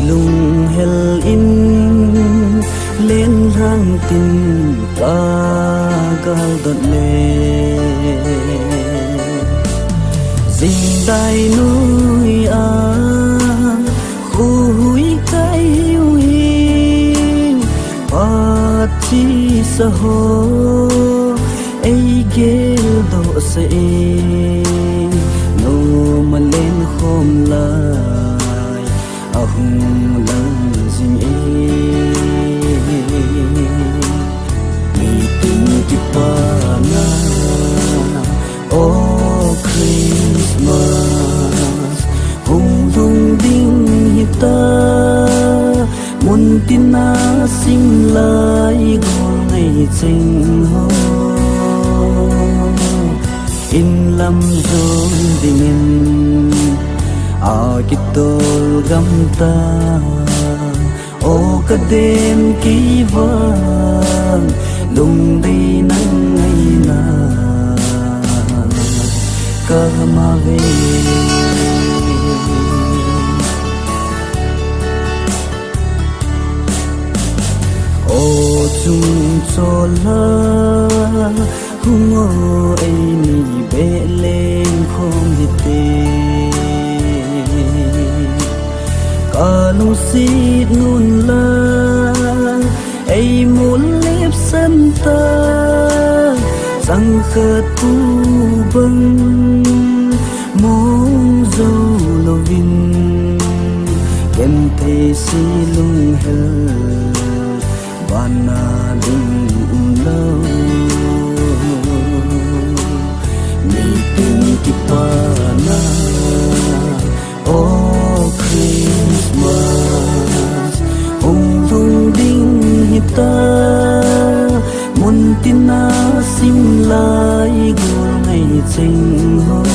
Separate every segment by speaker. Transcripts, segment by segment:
Speaker 1: lung hel in lên hang tin ca gal đợt lệ dinh đai núi a khu húi cái hiu hiu và chi sa hồ ấy ghé độ sẽ nô mà lên khom lại à hùng lần dinh mi tình kịp pa na oh Christmas hùng hùng đinh hita muốn tin na sinh lại gồm ngày tình hôn in lam zon dingin akitol gamta o kadem kivan lung di nang ngay na kamave o chung chola hungo ai ni be lên không hite cả nụ xít nun la ai muốn lép sân ta rằng khát tu băng mong dâu lo vin kem thế si lung hel bana đừng lâu Kipana oh Christmas hùng hùng đinh hita muốn tin na sim lại gồm ngày tình hôn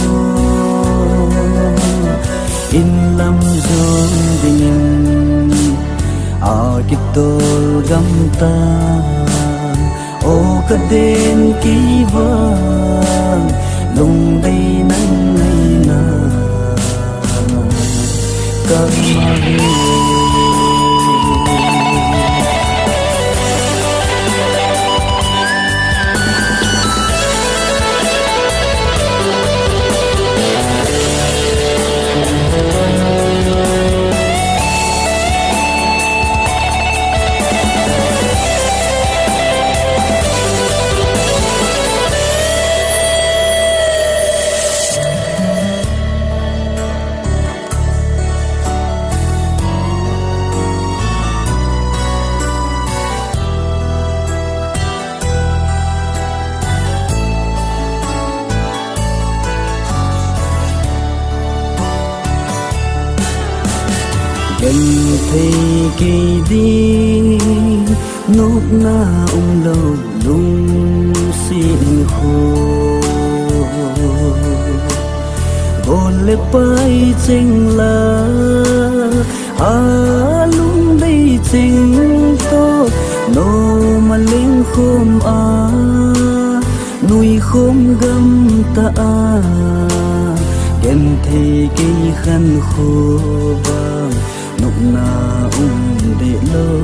Speaker 1: in lam zon dingin akitol gamta oh kaden kivan lung day nang ngay na kamari gần thấy kỳ đi nốt na lâu lung xin khô bồn lệ bay chênh la lung đây chênh tốt nô mà lên khôm nuôi khôm găm ta gần thấy kỳ khăn khô vàng nụ na để lâu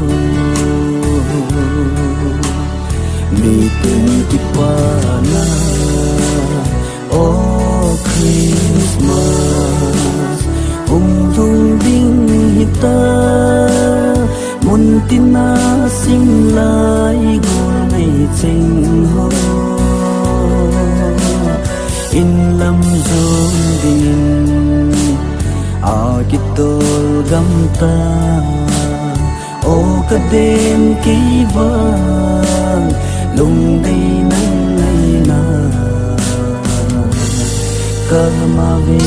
Speaker 1: mi tình kipana oh Christmas hùng hùng đinh hita muốn tin na sim lại gồm ngày tình hôn in lam zon dingin akitol gamta o kadem kivan lung day nang ngay na kamave